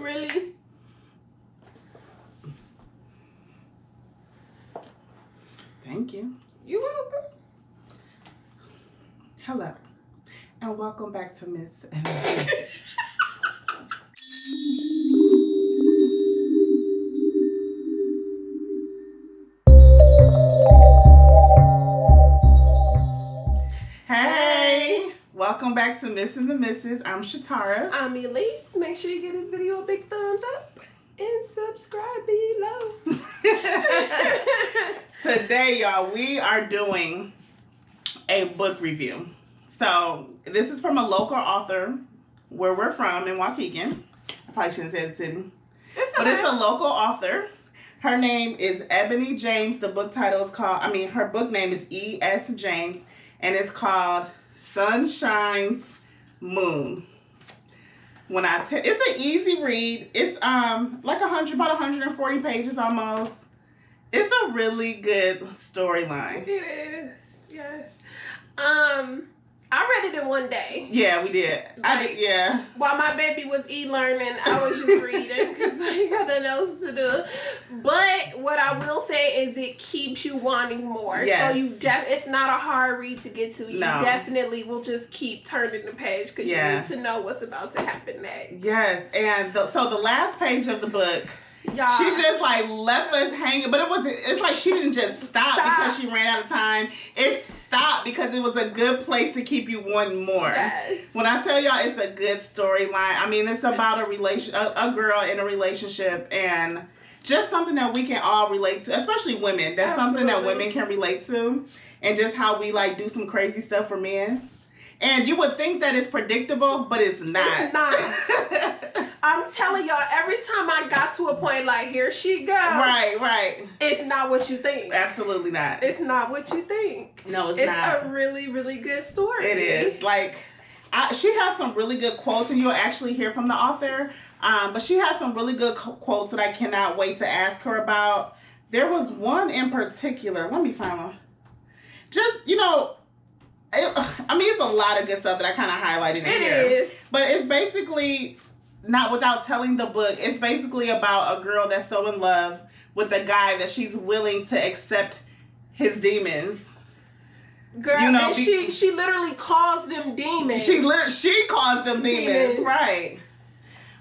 Really? Thank you. You're welcome. Hello, and welcome back to Miss. Hey, welcome back to Miss and the Misses. I'm Shatara. I'm Elise. Make sure you give this video a big thumbs up and subscribe below. Today, y'all, we are doing a book review. So this is from a local author where we're from in Waukegan. I probably shouldn't say the city. But it's a local author. Her name is Ebony James. The book title is called, her book name is E.S. James, and it's called Sunshine's Moon. It's an easy read. It's about 140 pages almost. It's a really good storyline. It is, yes. I read it in one day. Yeah, we did. I did, yeah. While my baby was e-learning, I was just reading because I ain't got nothing else to do. But what I will say is it keeps you wanting more. Yes. So it's not a hard read to get to. You definitely will just keep turning the page because you need to know what's about to happen next. Yes, and so the last page of the book, y'all, she just like left us hanging, but it's like she didn't just stop because she ran out of time. It stopped because it was a good place to keep you wanting more. Yes. When I tell y'all it's a good storyline, it's about a girl in a relationship, and just something that we can all relate to, especially women. That's something that women can relate to, and just how we like do some crazy stuff for men. And you would think that it's predictable, but it's not. It's not. I'm telling y'all, every time I got to a point like, here she go. Right. It's not what you think. Absolutely not. It's not what you think. No, it's not. It's a really, really good story. It is. She has some really good quotes, and you'll actually hear from the author. But she has some really good quotes that I cannot wait to ask her about. There was one in particular. Let me find one. It's a lot of good stuff that I kind of highlighted in here. It is. But it's basically, not without telling the book, it's basically about a girl that's so in love with a guy that she's willing to accept his demons. Girl, she literally calls them demons. She calls them demons, right.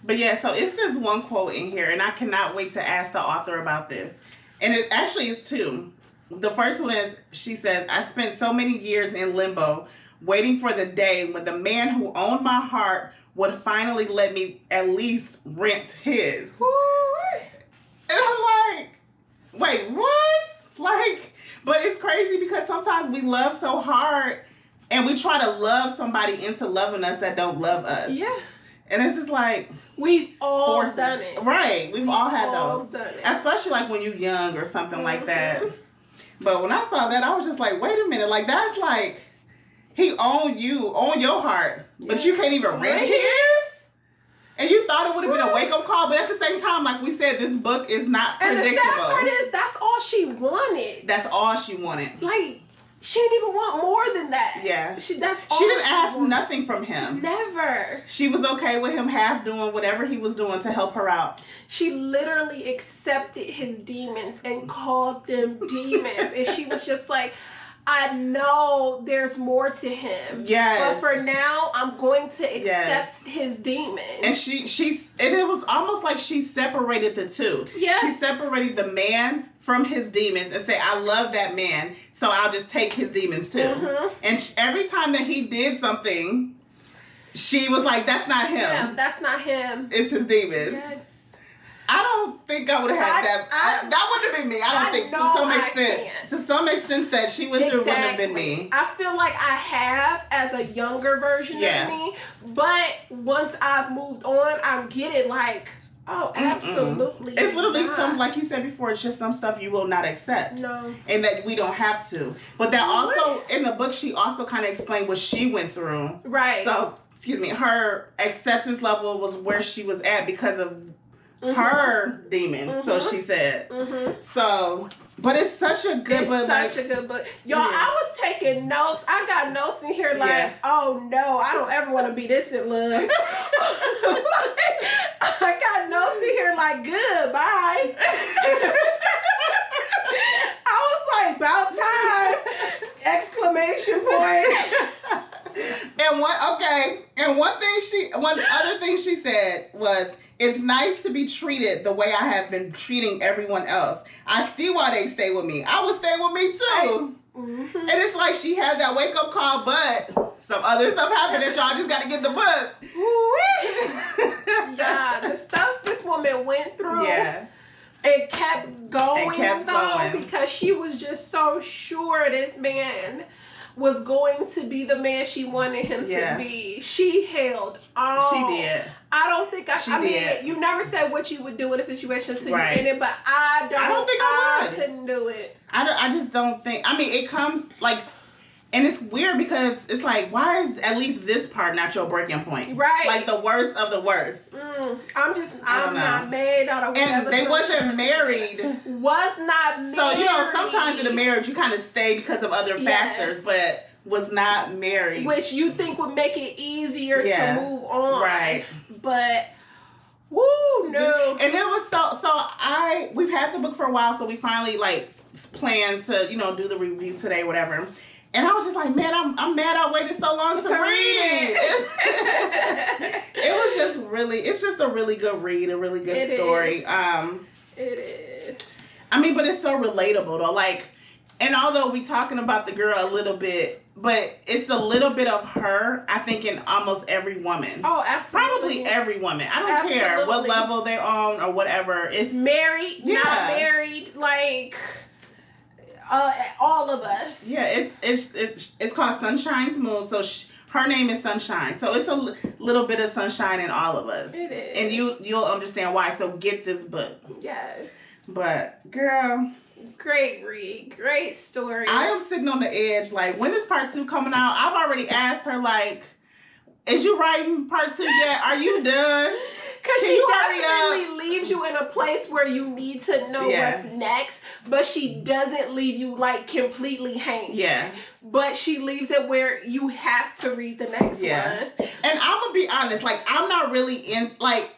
But yeah, so it's this one quote in here, and I cannot wait to ask the author about this. And it actually is two. The first one is, she says, I spent so many years in limbo, waiting for the day when the man who owned my heart would finally let me at least rent his. And I'm like, wait, what? But it's crazy because sometimes we love so hard and we try to love somebody into loving us that don't love us. Yeah. And it's just like, we've all done it. Right. We've all had those. Done it. Especially when you're young or something like that. But when I saw that, I was just like, wait a minute. That's like, he owned your heart, but you can't even rent his? And you thought it would have been a wake-up call, but at the same time, like we said, this book is not predictable. And the sad part is, that's all she wanted. That's all she wanted. She didn't even want more than that. Yeah. She didn't ask nothing from him. Never. She was okay with him half doing whatever he was doing to help her out. She literally accepted his demons and called them demons. And she was just like, I know there's more to him. Yes. But for now, I'm going to accept his demons. And and it was almost like she separated the two. Yeah. She separated the man from his demons and say, I love that man, so I'll just take his demons too. Mm-hmm. And every time that he did something, she was like, that's not him. Yeah, that's not him. It's his demons. Yes. I don't think I would have had that. That wouldn't have been me. I don't think to some extent. To some extent that she went through wouldn't have been me. I feel like I have as a younger version of me. But once I've moved on, I get it like, oh, absolutely. It's literally some, like you said before, it's just some stuff you will not accept. No. And that we don't have to. But that also, in the book, she also kind of explained what she went through. Right. So, her acceptance level was where she was at because of her demons, so she said. So, but it's such a good book. It's such a good book. Y'all, I was taking notes. I got notes in here like, oh no, I don't ever want to be this in love. I got like, good, bye. I was like, about time! Exclamation point. And one other thing she said was, it's nice to be treated the way I have been treating everyone else. I see why they stay with me. I would stay with me too. Mm-hmm. And it's like she had that wake up call, but some other stuff happened that y'all just got to get the book. Yeah, the stuff this woman went through. Yeah. It kept going going. because she was just so sure this man was going to be the man she wanted him to be. She held on. She did. I don't think I mean, did. you never said what you would do in a situation until Right. you in it, but I don't think I would. couldn't do it. I just don't think. I mean, it comes like, and it's weird because it's like, why is at least this part not your breaking point? Right. Like the worst of the worst. I'm not married out of And they wasn't married. Was not married. So, sometimes in a marriage you kind of stay because of other factors, but was not married. Which you think would make it easier to move on. Right. But, woo, no. And it was we've had the book for a while, so we finally planned to, do the review today, whatever. And I was just like, man, I'm mad I waited so long to read it. It was just it's just a really good read, a really good story. It is. I mean, but it's so relatable though. And although we talking about the girl a little bit, but it's a little bit of her, I think, in almost every woman. Oh, absolutely. Probably every woman. I don't care what level they're on or whatever. It's married, not married, all of us. Yeah, it's called Sunshine's Moon. So her name is Sunshine. So it's a little bit of sunshine in all of us. It is. And you'll understand why. So get this book. Yes. But girl, great read, great story. I am sitting on the edge. When is part 2 coming out? I've already asked her. Is you writing part 2 yet? Are you done? Because she definitely leaves you in a place where you need to know what's next, but she doesn't leave you completely hanging. Yeah. But she leaves it where you have to read the next one. And I'm gonna be honest, I'm not really in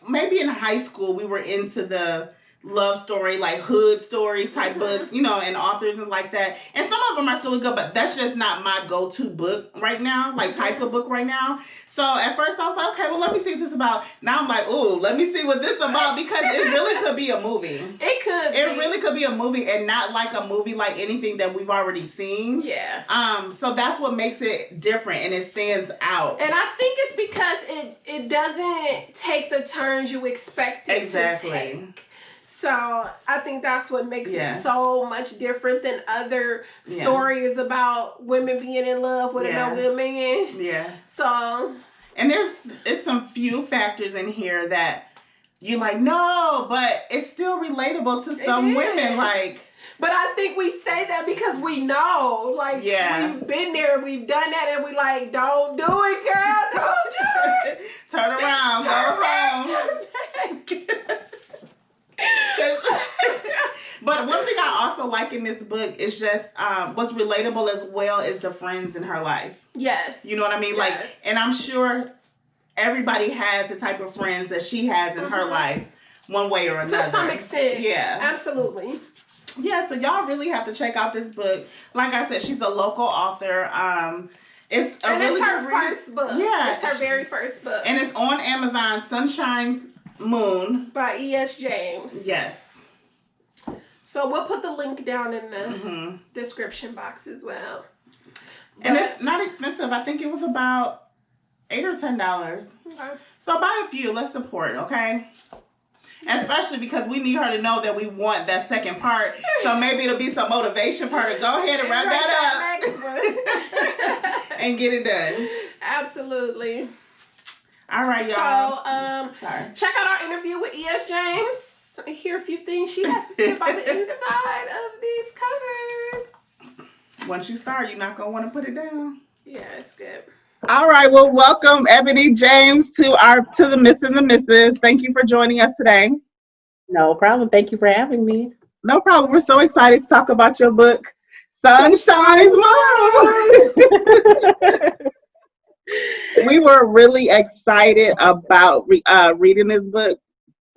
maybe in high school we were into the love story, hood stories type books, and authors and like that. And some of them are still good, but that's just not my go-to book right now, type of book right now. So at first I was like, okay, well, let me see what this is about. Now I'm like, ooh, let me see what this is about, because it really could be a movie. It really could be a movie, and not a movie like anything that we've already seen. Yeah. So that's what makes it different, and it stands out. And I think it's because it doesn't take the turns you expect it to take. So I think that's what makes it so much different than other stories about women being in love with a no good man. Yeah. So. And it's some few factors in here that you're like, no, but it's still relatable to some women. But I think we say that because we know. We've been there, we've done that, and we don't do it, girl. Don't do it. Turn around. Turn back. But one thing I also like in this book is just what's relatable as well is the friends in her life. Yes. You know what I mean? Yes. And I'm sure everybody has the type of friends that she has in her life, one way or another. To some extent. Yeah. Absolutely. Yeah, so y'all really have to check out this book. Like I said, she's a local author. It's her first book. Yeah. It's her very first book. And it's on Amazon, Sunshine's Moon. By E.S. James. Yes. So we'll put the link down in the description box as well. And it's not expensive. I think it was about $8 or $10. Okay. So buy a few. Let's support, okay? Especially because we need her to know that we want that second part. So maybe it'll be some motivation for her to go ahead and wrap that up and get it done. Absolutely. All right, y'all. So check out our interview with E.S. James. Hear a few things she has to say about the inside of these covers. Once you start, you're not gonna want to put it down. Yeah, it's good. All right, well, welcome Ebony James to the Miss and the Misses. Thank you for joining us today. No problem. Thank you for having me. No problem. We're so excited to talk about your book, Sunshine's Moon. We were really excited about reading this book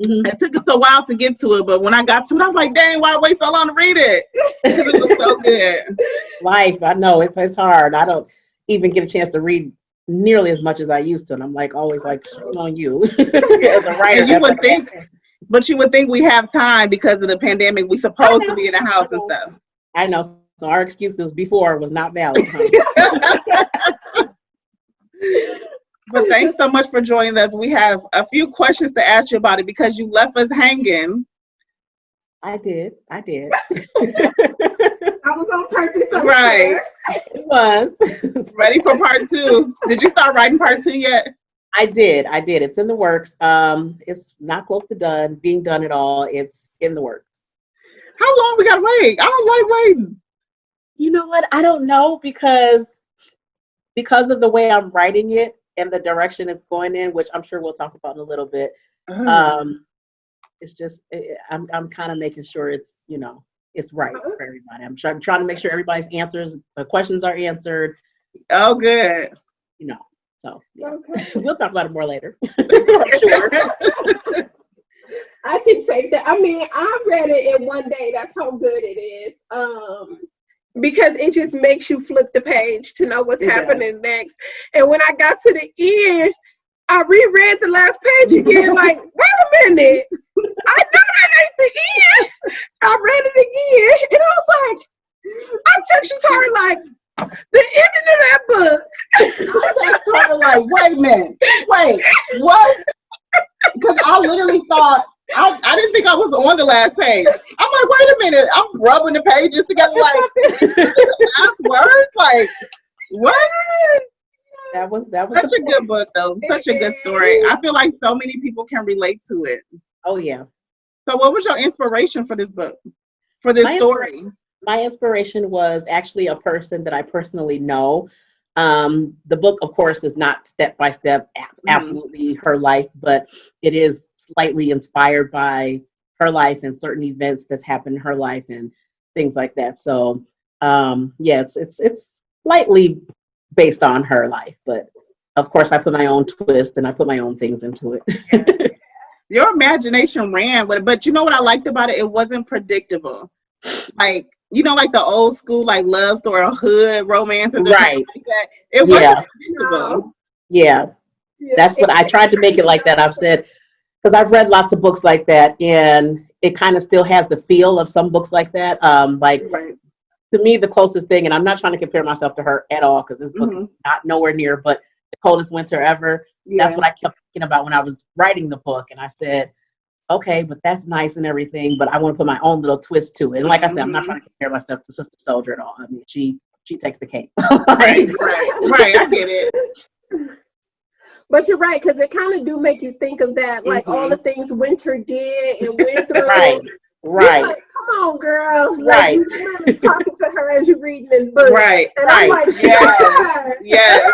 Mm-hmm. It took us a while to get to it, but when I got to it, I was like, dang, why wait so long to read it? Because it was so good. Life, I know it's hard. I don't even get a chance to read nearly as much as I used to. And I'm like always like, shame on you. As a writer, and you would think, but you would think we have time because of the pandemic. We supposed to be in the house and stuff. I know. So our excuses before was not valid. But thanks so much for joining us. We have a few questions to ask you about it because you left us hanging. I did. I was on purpose. Right. Sure. It was. Ready for part 2? Did you start writing part 2 yet? I did. It's in the works. It's not close to being done at all. It's in the works. How long we gotta wait? I don't like waiting. You know what? I don't know because of the way I'm writing it and the direction it's going in, which I'm sure we'll talk about in a little bit. It's just I'm kind of making sure it's it's right for everybody. I'm trying to make sure everybody's questions are answered. Oh, good. So yeah. Okay. We'll talk about it more later. Sure. I can take that. I mean, I read it in one day. That's how good it is. Because it just makes you flip the page to know what's happening next. And when I got to the end, I reread the last page again, like, wait a minute. I know that ain't the end. I read it again, and I was like, I texted Tara like, the ending of that book. I texted Tara like, wait a minute. Wait, what? Because I literally thought, I didn't think I was on the last page. I'm like, wait a minute. I'm rubbing the pages together like, the last words? Like, what? That was such a good book, though. Such a good story. I feel like so many people can relate to it. Oh, yeah. So what was your inspiration for this book, for this story? My inspiration was actually a person that I personally know. The book, of course, is not step by step, absolutely her life, but it is slightly inspired by her life and certain events that's happened in her life and things like that. So, it's slightly based on her life, but of course, I put my own twist and I put my own things into it. Your imagination ran with it, but you know what I liked about it? It wasn't predictable. Like, like the old school, like love story or hood romance. And right. Like that. It wasn't predictable. Yeah. That's what I tried to make it like that. I've said, because I've read lots of books like that, and it kind of still has the feel of some books like that. To me, the closest thing, and I'm not trying to compare myself to her at all, because this book is not nowhere near, but The Coldest Winter Ever. Yeah. That's what I kept thinking about when I was writing the book. And I said, okay, but that's nice and everything, but I want to put my own little twist to it. And like I said, I'm not trying to compare myself to Sister Soldier at all. I mean, she takes the cake. Right. I get it. But you're right, because it kind of do make you think of that, like all the things Winter did and went through. Right. Like, come on, girl. Like, you literally talking to her as you're reading this book. Right. And I'm like, yes.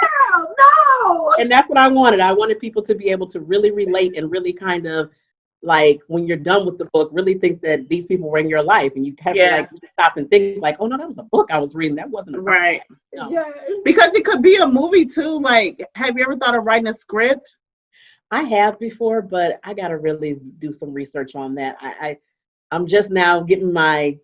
No. And that's what I wanted. I wanted people to be able to really relate and really kind of, like, when you're done with the book, really think that these people were in your life, and you have to like stop and think like, oh no, that was a book I was reading. That wasn't a book. Right. No. Yes. Because it could be a movie too. Like, have you ever thought of writing a script? I have before, but I gotta really do some research on that. I'm just now getting my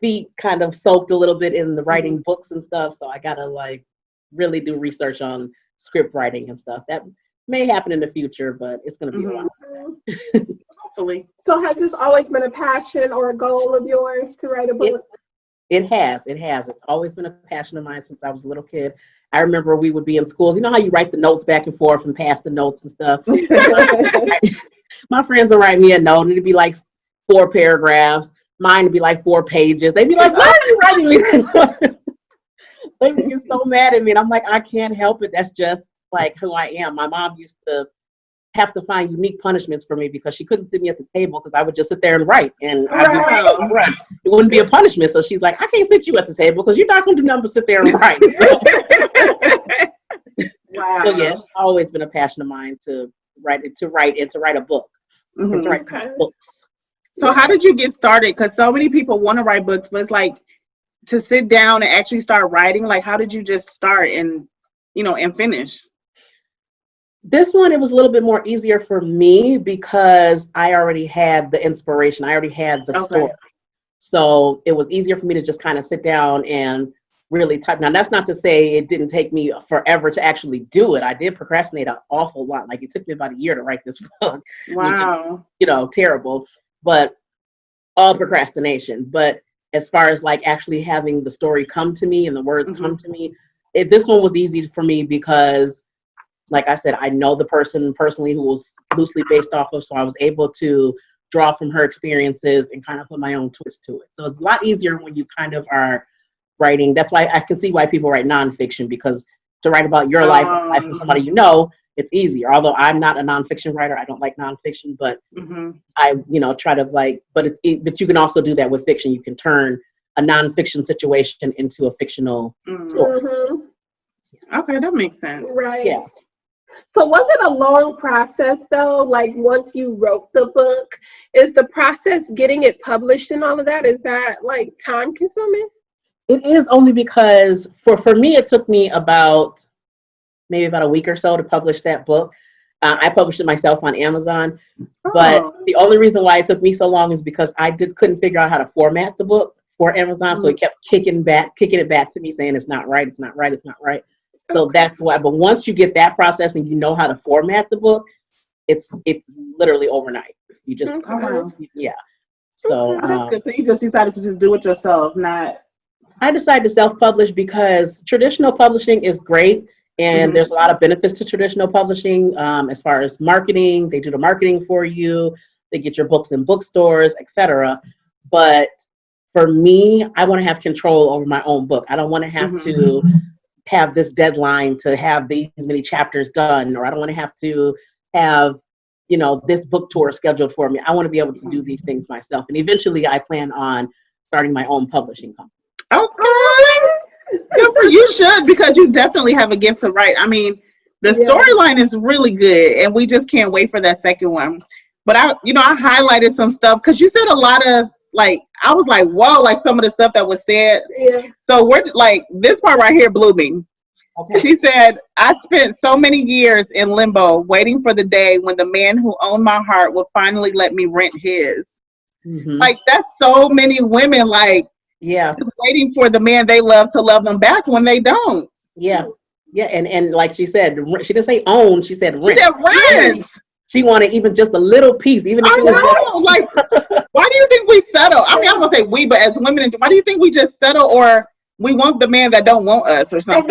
feet kind of soaked a little bit in the writing books and stuff, so I gotta like really do research on script writing and stuff. That may happen in the future, but it's gonna be a while. Hopefully. So has this always been a passion or a goal of yours to write a book? It has. It's always been a passion of mine since I was a little kid. I remember we would be in schools. You know how you write the notes back and forth and pass the notes and stuff? My friends would write me a note, and it'd be like 4 paragraphs. Mine would be like 4 pages. They'd be like, why are you writing me this? They would get so mad at me, and I'm like, I can't help it. That's just like who I am. My mom used to have to find unique punishments for me because she couldn't sit me at the table because I would just sit there and write, and it wouldn't be a punishment. So she's like, I can't sit you at the table because you're not going to do nothing but sit there and write. Wow. So yeah, it's always been a passion of mine to write and to write a book. And to write books. So how did you get started? Because so many people want to write books, but it's like to sit down and actually start writing. Like, how did you just start and and finish? This one, it was a little bit more easier for me because I already had the inspiration. I already had the story. So it was easier for me to just kind of sit down and really type. Now, that's not to say it didn't take me forever to actually do it. I did procrastinate an awful lot. Like, it took me about a year to write this book. Wow. Which is, terrible, but all procrastination. But as far as like actually having the story come to me and the words come to me, this one was easy for me because, like I said, I know the person personally who was loosely based off of, so I was able to draw from her experiences and kind of put my own twist to it. So it's a lot easier when you kind of are writing. That's why I can see why people write nonfiction, because to write about your life or life of somebody it's easier. Although I'm not a nonfiction writer, I don't like nonfiction, but I, try to but you can also do that with fiction. You can turn a nonfiction situation into a fictional story. Okay, that makes sense. Right. Yeah. So was it a long process though? Like, once you wrote the book, is the process getting it published and all of that, is that like time consuming? It is, only because for me, it took me maybe about a week or so to publish that book. I published it myself on Amazon, but the only reason why it took me so long is because I couldn't figure out how to format the book for Amazon. So it kept kicking it back to me saying it's not right, it's not right, it's not right. So that's why. But once you get that process and you know how to format the book, it's literally overnight. You just yeah. So that's good. So you just decided to just do it yourself, not. I decided to self-publish because traditional publishing is great, and there's a lot of benefits to traditional publishing as far as marketing. They do the marketing for you. They get your books in bookstores, etc. But for me, I want to have control over my own book. I don't want to have to have this deadline to have these many chapters done, or I don't want to have to have, this book tour scheduled for me. I want to be able to do these things myself. And eventually I plan on starting my own publishing company. Okay. Good for you. Should, because you definitely have a gift to write. I mean, the storyline is really good, and we just can't wait for that second one. But I highlighted some stuff because you said a lot of, like, I was like, whoa, like some of the stuff that was said. Yeah. So we're like, this part right here blew me. Okay. She said, I spent so many years in limbo waiting for the day when the man who owned my heart would finally let me rent his. Like, that's so many women, like, just waiting for the man they love to love them back when they don't. Yeah. And like she said, she didn't say own, she said rent. She said rent. She wanted even just a little piece, even if it was like, why do you think we settle? I mean, I'm gonna say we, but as women, why do you think we just settle, or we want the man that don't want us or something? And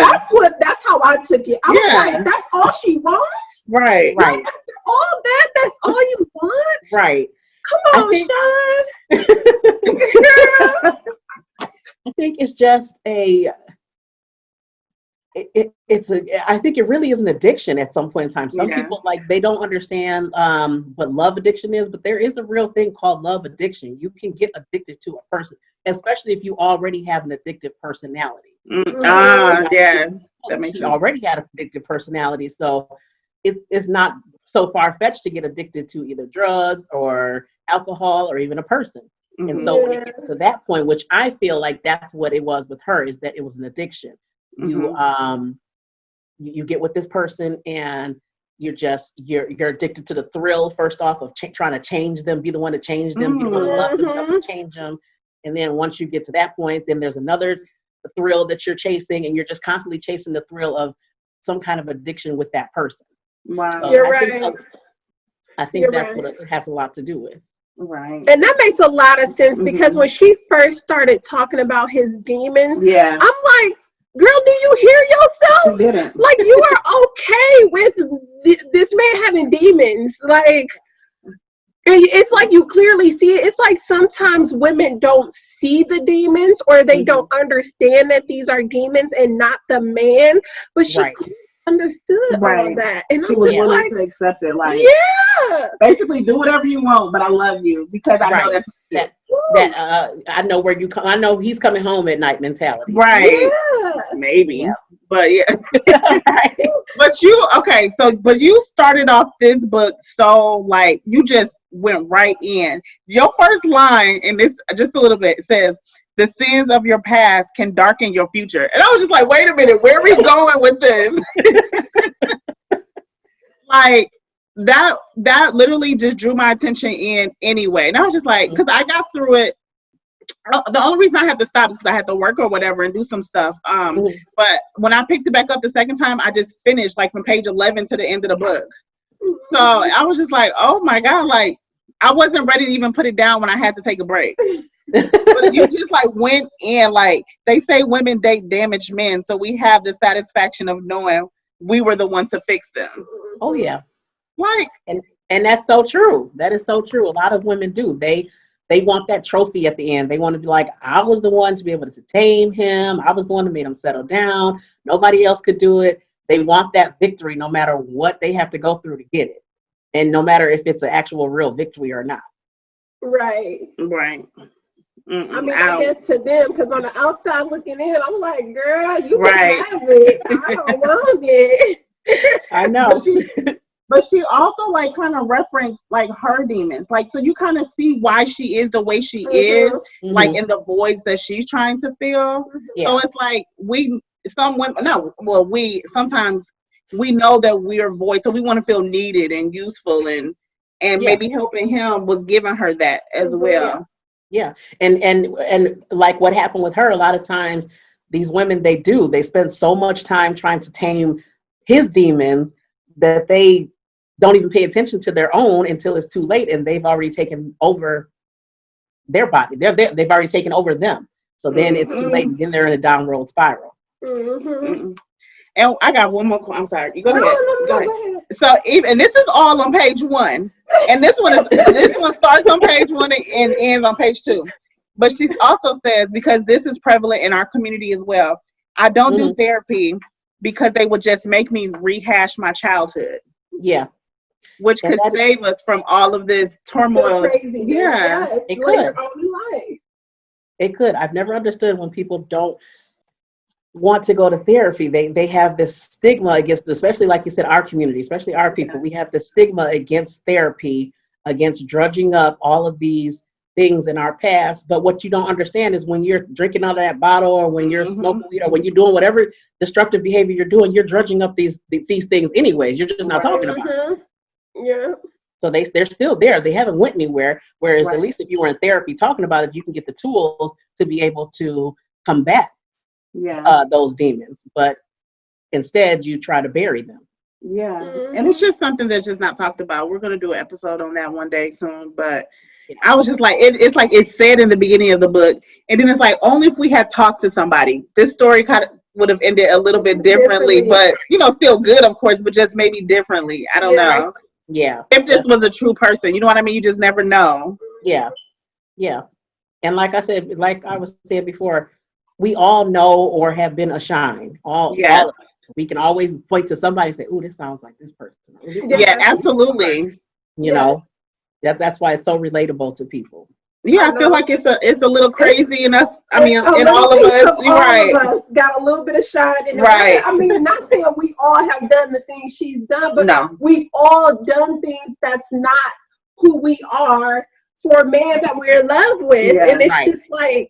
that's how I took it. I was like, that's all she wants? Right. Like, after all that, that's all you want? Right. Come on, Sean. I think it's just I think it really is an addiction at some point in time. Some people, like, they don't understand what love addiction is, but there is a real thing called love addiction. You can get addicted to a person, especially if you already have an addictive personality. That makes sense. Already had a addictive personality, so it's not so far-fetched to get addicted to either drugs or alcohol or even a person. And so when it gets to that point, which I feel like that's what it was with her, is that it was an addiction. You get with this person and you're addicted to the thrill, first off, of trying to change them, be the one to change them, be the one to love them, help to change them. And then once you get to that point, then there's another thrill that you're chasing, and you're just constantly chasing the thrill of some kind of addiction with that person. Wow. So you're right. I think that's what it has a lot to do with. Right. And that makes a lot of sense, because when she first started talking about his demons, I'm like, girl, do you hear yourself? She didn't. Like, you are okay with this man having demons. Like, it's like you clearly see it. It's like sometimes women don't see the demons, or they don't understand that these are demons and not the man. But she understood all that, and she was willing to accept it. Like, basically, do whatever you want, but I love you because I know that I know where you come. I know he's coming home at night mentality. Right? Maybe, but But you started off this book, so like you just went right in. Your first line in this, just a little bit, says, "The sins of your past can darken your future." And I was just like, wait a minute, where are we going with this? Like that literally just drew my attention in anyway. And I was just like, because I got through it. The only reason I had to stop is because I had to work or whatever and do some stuff. But when I picked it back up the second time, I just finished like from page 11 to the end of the book. So I was just like, oh my God, like I wasn't ready to even put it down when I had to take a break. But you just like went in, like they say women date damaged men. So we have the satisfaction of knowing we were the ones to fix them. Oh yeah. Like, and that's so true. That is so true. A lot of women do. They want that trophy at the end. They want to be like, I was the one to be able to tame him. I was the one who made him settle down. Nobody else could do it. They want that victory no matter what they have to go through to get it. And no matter if it's an actual real victory or not. Right. I mean, I guess to them, because on the outside looking in, I'm like, girl, you can have it. I don't want it. I know. But she also like kind of referenced like her demons. Like, so you kind of see why she is the way she is, like in the voids that she's trying to fill. Yeah. So it's like sometimes we know that we're void. So we want to feel needed and useful and maybe helping him was giving her that as well. Yeah. And like what happened with her, a lot of times these women, they spend so much time trying to tame his demons that they don't even pay attention to their own until it's too late and they've already taken over their body. They've already taken over them. So then it's too late and then they're in a downward spiral. And I got one more. I'm sorry. You go ahead. Go ahead. So and this is all on page 1. And this one starts on page 1 and ends on page 2. But she also says, because this is prevalent in our community as well, I don't do therapy because they would just make me rehash my childhood. Yeah. Which could save us from all of this turmoil. Crazy. Yeah. It could. Life. It could. I've never understood when people don't want to go to therapy. They have this stigma against, especially like you said, our community, especially our people. We have this stigma against therapy, against drudging up all of these things in our past. But what you don't understand is when you're drinking out of that bottle or when you're smoking weed or when you're doing whatever destructive behavior you're doing, you're drudging up these things anyways. You're just not talking about it. Yeah. So they're still there. They haven't went anywhere. Whereas at least if you were in therapy talking about it, you can get the tools to be able to combat those demons. But instead, you try to bury them. Yeah. And it's just something that's just not talked about. We're going to do an episode on that one day soon. But I was just like, it's like it's said in the beginning of the book. And then it's like, only if we had talked to somebody, this story kind of would have ended a little bit differently. But, still good, of course, but just maybe differently. I don't know. Yeah. If this was a true person, you know what I mean? You just never know. Yeah. Yeah. And like I said, like I was saying before, we all know or have been assigned. All of us. We can always point to somebody and say, "Oh, this sounds like this person." Yeah, absolutely. You know, that's why it's so relatable to people. Yeah, I feel like it's a little crazy in us. I mean, in all of us, all of us got a little bit of shine in it. Right. I mean, not saying we all have done the things she's done, but we've all done things that's not who we are for a man that we're in love with, and it's just like,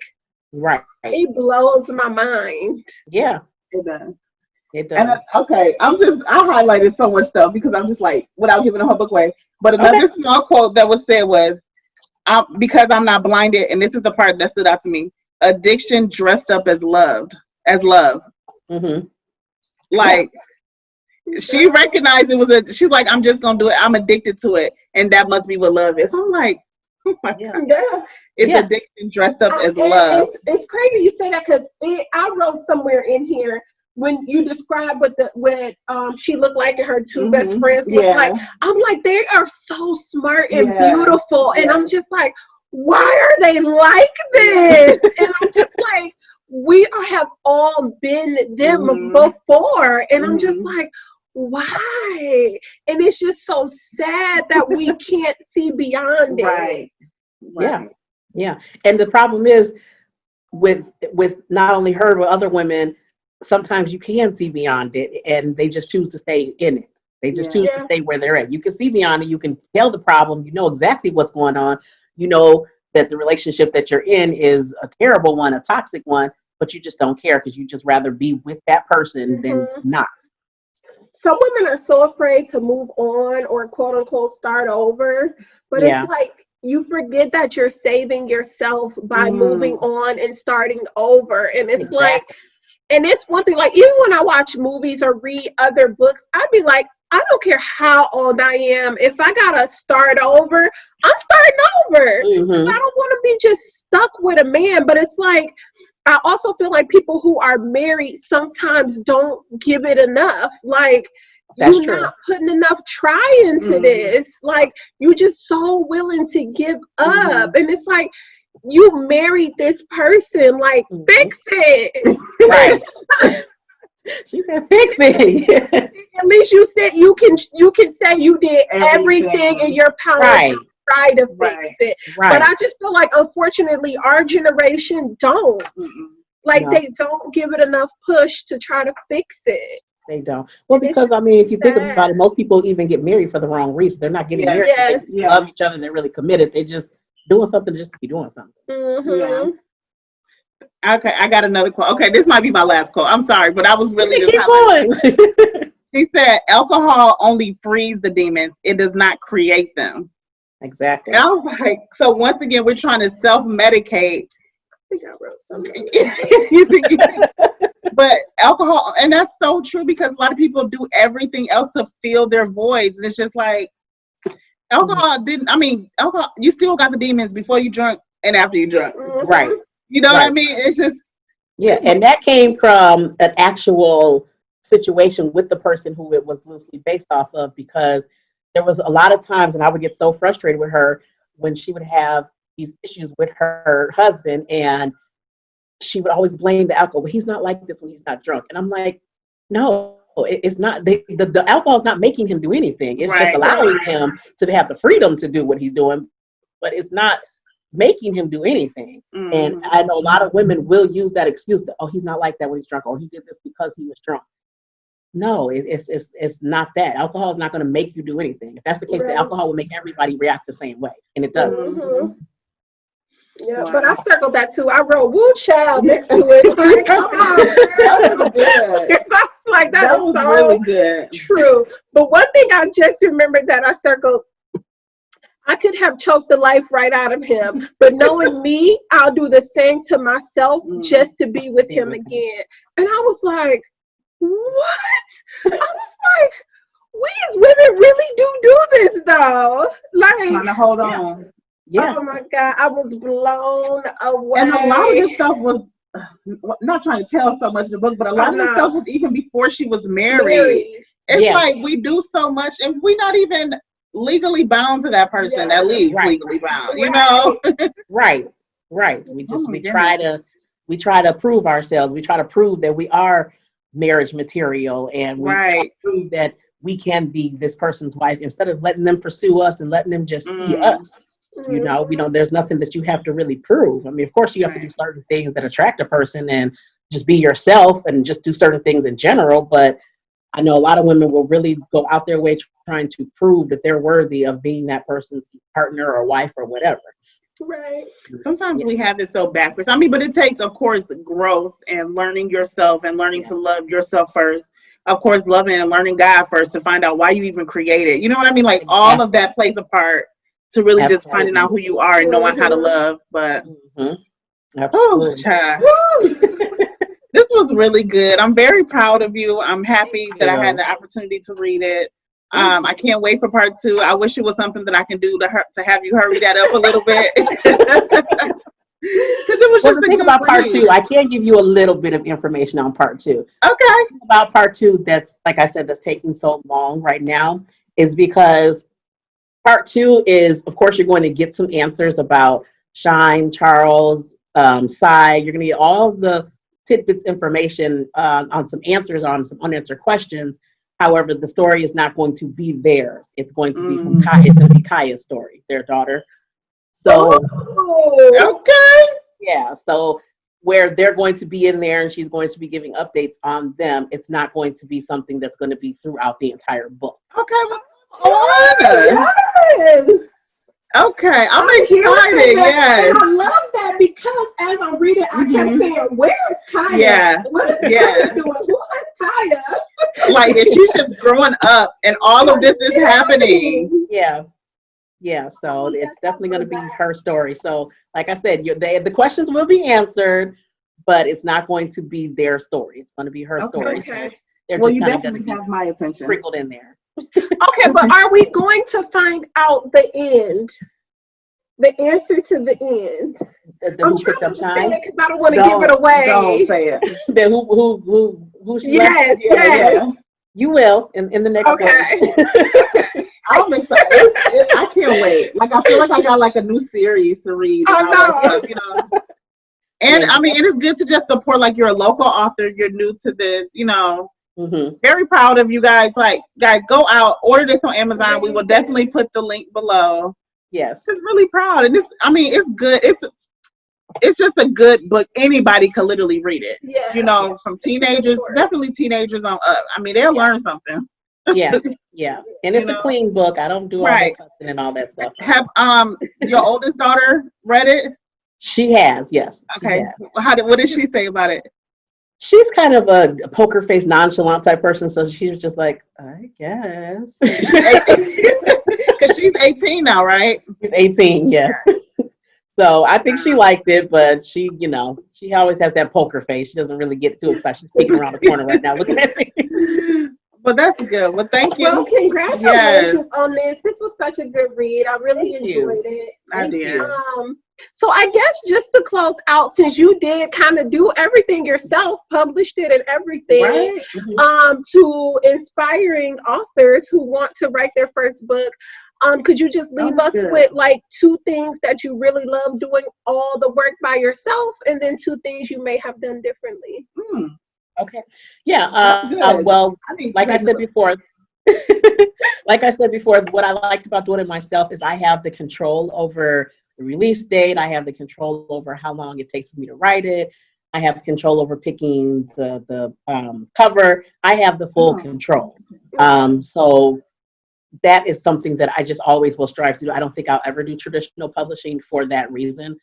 it blows my mind. Yeah, it does. It does. And I highlighted so much stuff because I'm just like, without giving the whole book away. But another small quote that was said was, because I'm not blinded, and this is the part that stood out to me, addiction dressed up as love. Like, she recognized it was she's like, I'm just going to do it. I'm addicted to it. And that must be what love is. I'm like, oh my God. Yeah. It's addiction dressed up as love. It's crazy you say that because I wrote somewhere in here when you describe what she looked like and her two best friends looked like. I'm like, they are so smart and beautiful. And I'm just like, why are they like this? And I'm just like, we have all been them before. And I'm just like, why? And it's just so sad that we can't see beyond it. Yeah. And the problem is with not only her but other women, sometimes you can see beyond it and they just choose to stay in it. They just choose to stay where they're at. You can see beyond it. You can tell the problem. You know exactly what's going on. You know that the relationship that you're in is a terrible one, a toxic one, but you just don't care because you just rather be with that person than not. some women are so afraid to move on or quote unquote start over, but it's like you forget that you're saving yourself by moving on and starting over. And it's like, and it's one thing, like even when I watch movies or read other books, I'd be like, I don't care how old I am. If I gotta start over, I'm starting over. I don't want to be just stuck with a man. But it's like, I also feel like people who are married sometimes don't give it enough. Like, you're not putting enough try into this. Like, you're just so willing to give up. And it's like, you married this person, like, fix it. Right. She said, fix it. At least you said you can say you did everything in your power to try to fix it. But I just feel like, unfortunately, our generation don't. Like, they don't give it enough push to try to fix it. They don't. Well, because, I mean, if you think about it, most people even get married for the wrong reason. They're not getting married because they love each other and they're really committed. They're just doing something just to be doing something. Okay, I got another quote. Okay, this might be my last quote. I'm sorry, but I was really just going. She said, alcohol only frees the demons. It does not create them. Exactly. And I was like, so once again, we're trying to self-medicate. I think I wrote something. But alcohol, and that's so true, because a lot of people do everything else to fill their voids. And it's just like, alcohol alcohol, you still got the demons before you drunk and after you drunk. Right. You know what I mean? It's just. Yeah, and that came from an actual situation with the person who it was loosely based off of, because there was a lot of times, and I would get so frustrated with her when she would have these issues with her husband, and she would always blame the alcohol. Well, he's not like this when he's not drunk. And I'm like, no, it's not. The alcohol is not making him do anything. It's just allowing him to have the freedom to do what he's doing, but it's not making him do anything. And I know a lot of women will use that excuse that, oh, he's not like that when he's drunk, or he did this because he was drunk. No, it's not that. Alcohol is not going to make you do anything. If that's the case, the alcohol will make everybody react the same way, and it doesn't. Yeah, but I circled that too. I wrote "Woo Child" next to it. Like, come on, that was good. Like, that was so really good. True. But one thing I just remembered that I circled, I could have choked the life right out of him, but knowing me, I'll do the same to myself just to be with him again. And I was like, what? I was like, we as women really do this though. Like, trying to hold on. Yeah. Oh my God, I was blown away. And a lot of this stuff was, not trying to tell so much of the book, but a lot of this stuff was even before she was married. It's like, we do so much and we're not even legally bound to that person, at least legally bound, you know? Right. We try to prove ourselves. We try to prove that we are marriage material, and we try to prove that we can be this person's wife, instead of letting them pursue us and letting them just see us. You know, there's nothing that you have to really prove. I mean, of course you have to do certain things that attract a person and just be yourself and just do certain things in general. But I know a lot of women will really go out their way trying to prove that they're worthy of being that person's partner or wife or whatever. Right. Sometimes we have it so backwards. I mean, but it takes, of course, growth and learning yourself and learning to love yourself first. Of course, loving and learning God first to find out why you even created. You know what I mean? Like, all of that plays a part to really just finding out who you are and knowing how to love. But oh, child. This was really good. I'm very proud of you. I'm happy that I had the opportunity to read it. I can't wait for part 2. I wish it was something that I can do to have you hurry that up a little bit. Because it was just the thing about part 2. I can give you a little bit of information on part 2. Okay. About part 2, that's, like I said, that's taking so long right now, is because part 2 is, of course, you're going to get some answers about Shine, Charles, Sai. You're going to get all the tidbits information on some answers on some unanswered questions. However, the story is not going to be theirs. It's going to be from Kaya. It's going to be Kaya's story, their daughter. So, okay. Yeah. So where they're going to be in there and she's going to be giving updates on them, it's not going to be something that's going to be throughout the entire book. Okay. Well, yes. Okay, I'm excited. Yes. And I love that, because as I read it, I kept saying, "Where is Kaya? Yeah. What is Kaya doing? Who is Kaya?" Like, and she's just growing up, and all of this is happening. Yeah. Yeah, so it's definitely going to be her story. So, like I said, the questions will be answered, but it's not going to be their story. It's going to be her story. Okay. So well, you definitely have my attention. Sprinkled in there. Okay, but are we going to find out the end? The answer to the end. I'm trying to say it because I don't want to give it away. Don't say it. Then who she yes, yes. You will in the next one. I'm excited. I can't wait. Like, I feel like I got like a new series to read. I know. You know. And I mean, it is good to just support, like, you're a local author, you're new to this, you know. Very proud of you guys. Like, guys, go out, order this on Amazon. We will definitely put the link below. Yes. Just really proud. And it's good. It's just a good book. Anybody could literally read it. Yeah. You know, from teenagers, definitely teenagers on up. I mean, they'll learn something. Yeah. And it's a clean book. I don't do all the cussing and all that stuff. Have your oldest daughter read it? She has, yes. Okay. What did she say about it? She's kind of a poker face, nonchalant type person, so she was just like, I guess. Because she's 18 now, right? She's 18, yes. So I think she liked it, but she, you know, she always has that poker face. She doesn't really get too excited. She's peeking around the corner right now looking at me. But that's good. Well, thank you. Well, congratulations on this. This was such a good read. I really enjoyed it. I did. So I guess just to close out, since you did kind of do everything yourself, published it and everything, right? To inspiring authors who want to write their first book, could you just leave us with like 2 things that you really love doing all the work by yourself, and then 2 things you may have done differently? Okay. Yeah. Well, like I said before, what I liked about doing it myself is I have the control over the release date. I have the control over how long it takes for me to write it. I have control over picking the cover. I have the full control. So that is something that I just always will strive to do. I don't think I'll ever do traditional publishing for that reason.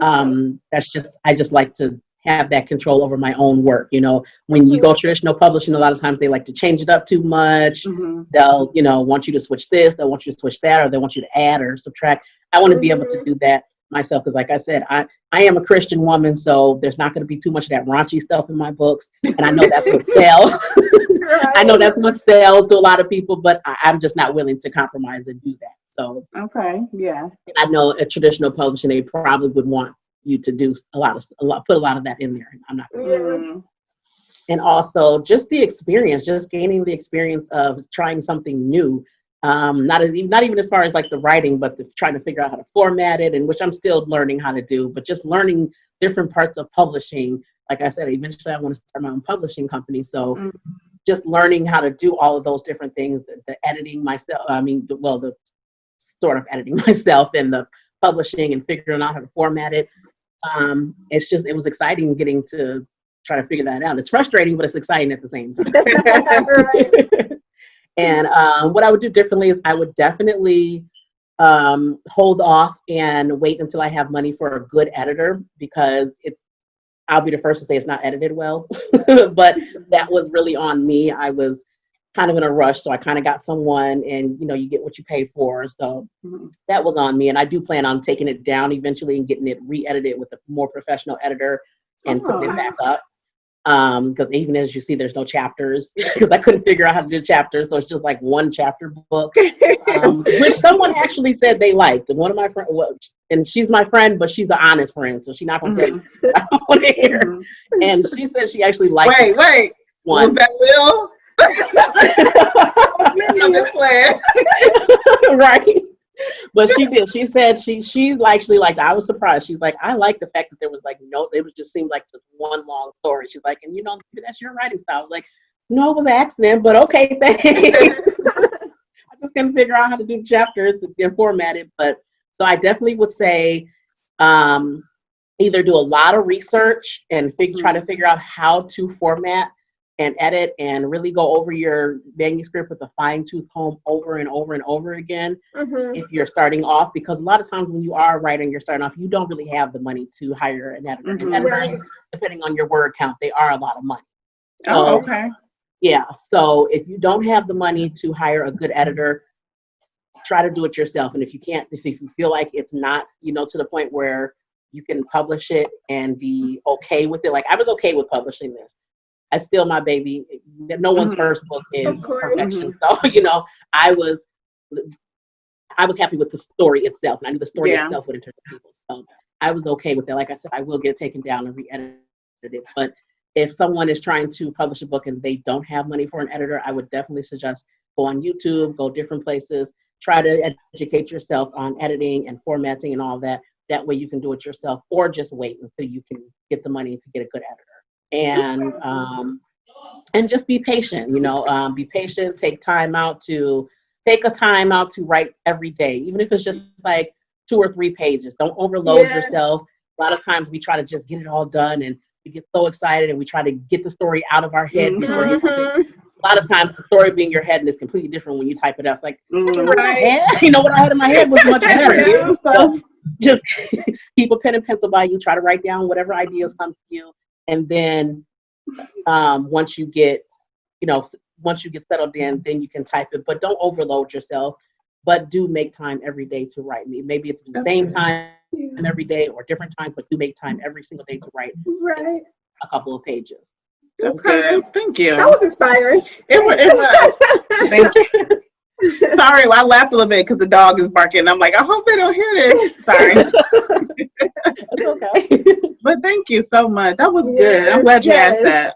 I just like to have that control over my own work. You know, when you go traditional publishing, a lot of times they like to change it up too much. They'll, you know, want you to switch this, they'll want you to switch that, or they want you to add or subtract. I want to be able to do that myself, because like I said, I am a Christian woman, so there's not going to be too much of that raunchy stuff in my books, and I know that's what sells. I know that's what sells to a lot of people, but I'm just not willing to compromise and do that. So I know at traditional publishing, they probably would want you to do put a lot of that in there. I'm not gonna And also just the experience, just gaining the experience of trying something new. Not even as far as like the writing, but trying to figure out how to format it, and which I'm still learning how to do, but just learning different parts of publishing. Like I said, eventually I want to start my own publishing company. So just learning how to do all of those different things, the editing myself, the sort of editing myself, and the publishing and figuring out how to format it. It was exciting getting to try to figure that out. It's frustrating, but it's exciting at the same time. And what I would do differently is I would definitely hold off and wait until I have money for a good editor, because I'll be the first to say it's not edited well, but that was really on me. I was kind of in a rush, so I kind of got someone, and you know, you get what you pay for. So that was on me, and I do plan on taking it down eventually and getting it re-edited with a more professional editor and putting it back up. Because even as you see, there's no chapters, because I couldn't figure out how to do chapters, so it's just like one chapter book, which someone actually said they liked. And one of my friends, and she's my friend, but she's an honest friend, so she's not going to say I don't want to hear. And she said she actually liked. Wait, was that Lil? I'm just playing. Right. But she did. She said she actually liked it. I was surprised. She's like, I like the fact that there was like it just seemed like just one long story. She's like, and you know, maybe that's your writing style. I was like, no, it was an accident, but okay, thanks. I just couldn't figure out how to do chapters and format it. But so I definitely would say either do a lot of research and try to figure out how to format and edit and really go over your manuscript with a fine-tooth comb over and over and over again if you're starting off, because a lot of times when you are writing, you're starting off, you don't really have the money to hire an editor. Editors, depending on your word count, they are a lot of money. So, Yeah. So if you don't have the money to hire a good editor, try to do it yourself. And if you can't, if you feel like it's not, to the point where you can publish it and be okay with it. Like I was okay with publishing this. I still my baby. No one's first book is perfection. So, I was happy with the story itself. And I knew the story itself would interest people. So I was okay with it. Like I said, I will get it taken down and re-edited it. But if someone is trying to publish a book and they don't have money for an editor, I would definitely suggest go on YouTube, go different places, try to educate yourself on editing and formatting and all that. That way you can do it yourself, or just wait until you can get the money to get a good editor. And just be patient, be patient, take a time out to write every day, even if it's just like 2 or 3 pages. Don't overload yourself. A lot of times we try to just get it all done and we get so excited and we try to get the story out of our head before you type it. A lot of times the story being in your head and it's completely different when you type it out. It's like, what I had in my head was much better. So just keep a pen and pencil by you, try to write down whatever ideas come to you. And then once you get settled in, then you can type it, but don't overload yourself, but do make time every day to write. Maybe it's the same time every day or different times, but do make time every single day to write a couple of pages. That's good. Thank you. That was inspiring. It was. Thank you. Sorry, I laughed a little bit because the dog is barking. I'm like, I hope they don't hear this. Sorry. It's okay. But thank you so much. That was good. I'm glad you asked that.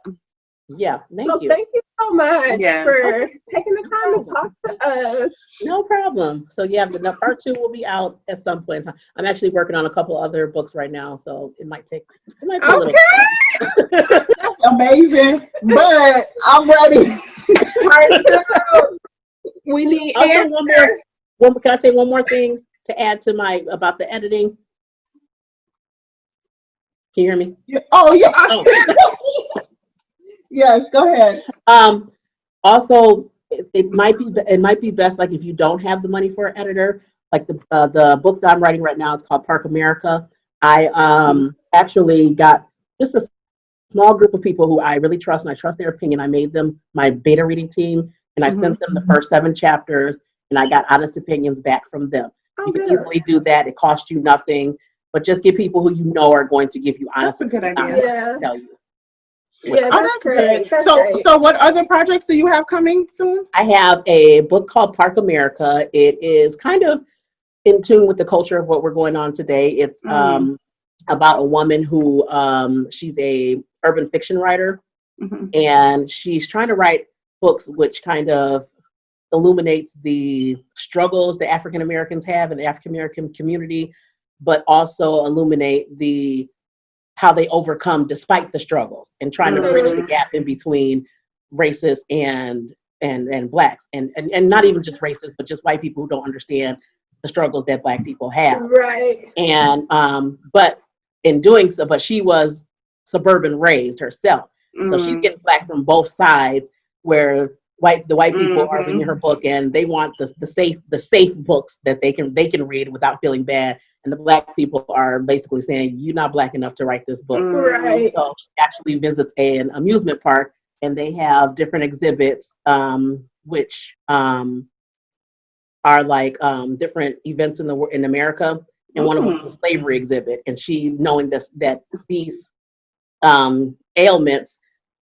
Yeah, thank you. Thank you so much for taking the time to talk to us. No problem. So the part 2 will be out at some point in time. I'm actually working on a couple other books right now, so it might be a little bit. That's amazing. But I'm ready. Part 2. We need one more. Can I say one more thing to add to about the editing? Can you hear me? Oh yeah. Oh. Yes, go ahead. Also, it might be best, like if you don't have the money for an editor, like the book that I'm writing right now, it's called Park America. I actually got just a small group of people who I really trust and I trust their opinion. I made them my beta reading team and I sent them the first 7 chapters and I got honest opinions back from them. You can easily do that. It costs you nothing, but just get people who are going to give you honest opinions. Tell you. Yeah, that's great. So what other projects do you have coming soon? I have a book called Park America. It is kind of in tune with the culture of what we're going on today. It's about a woman who she's a urban fiction writer, and she's trying to write books which kind of illuminates the struggles the African Americans have in the African American community, but also illuminate how they overcome despite the struggles and trying to bridge the gap in between racists and blacks and not even just racists, but just white people who don't understand the struggles that black people have. Right. And but in doing so, but she was suburban raised herself. So she's getting flack from both sides where the white people are reading her book and they want the safe books that they can read without feeling bad. And the black people are basically saying, you're not black enough to write this book. Right. So she actually visits an amusement park and they have different exhibits, which are like different events in America. And one of them is a slavery exhibit. And she, knowing that these ailments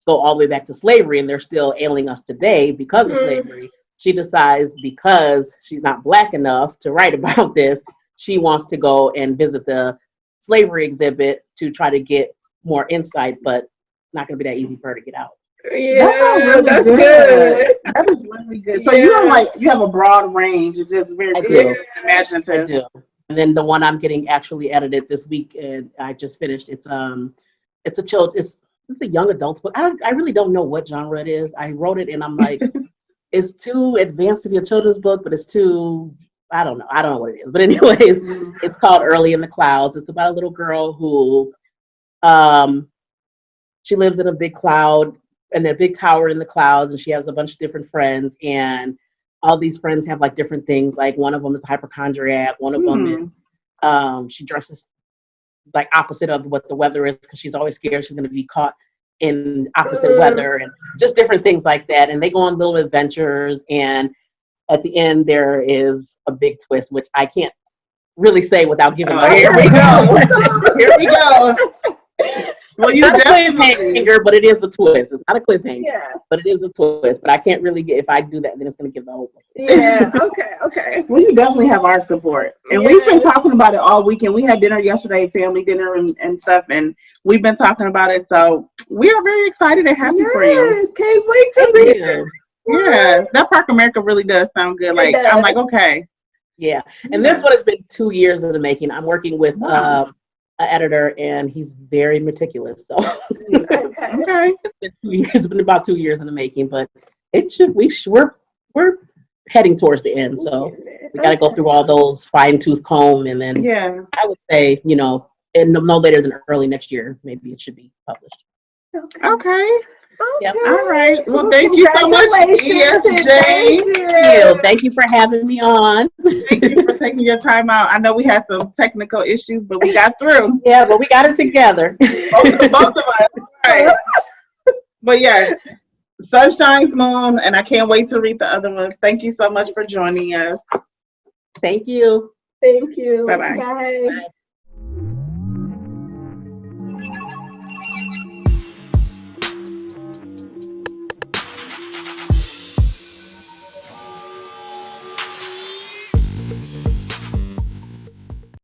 go all the way back to slavery and they're still ailing us today because of slavery, she decides, because she's not black enough to write about this, she wants to go and visit the slavery exhibit to try to get more insight, but it's not going to be that easy for her to get out. Yeah, that's good. That is really good. So you have a broad range. It's just very good. Imaginative. I do. And then the one I'm getting actually edited this week, and I just finished. It's a young adults book. I really don't know what genre it is. I wrote it and I'm like, it's too advanced to be a children's book, but it's too, I don't know what it is. But anyways, it's called Early in the Clouds. It's about a little girl who, she lives in a big cloud, in a big tower in the clouds, and she has a bunch of different friends, and all these friends have like different things. Like one of them is a hypochondriac. One of them is, she dresses like opposite of what the weather is because she's always scared she's going to be caught in opposite weather and just different things like that. And they go on little adventures. And at the end, there is a big twist, which I can't really say without giving away. Here we go. Here we go. Well, you definitely cliffhanger, but it is a twist. It's not a cliffhanger, yeah, but it is a twist. But I can't really get, if I do that, then it's going to give the whole. Yeah. Okay. Well, you definitely have our support, and we've been talking about it all weekend. We had dinner yesterday, family dinner and stuff, and we've been talking about it. So we are very excited and happy for you. Can't wait to read it. Yeah, that Park America really does sound good. Like I'm like, okay. Yeah, and this one has been 2 years in the making. I'm working with an editor, and he's very meticulous. So okay. It's been 2 years. It's been about 2 years in the making, but it should. We're heading towards the end, so we got to go through all those fine-tooth comb, and then I would say, and no later than early next year, maybe it should be published. Okay. Yep. All right. Well, thank you so much, ESJ. Thank you for having me on. Thank you for taking your time out. I know we had some technical issues, but we got through. Yeah, but we got it together. Both of us. Right. But yes, Sunshine's Moon, and I can't wait to read the other ones. Thank you so much for joining us. Thank you. Thank you. Bye-bye. Bye.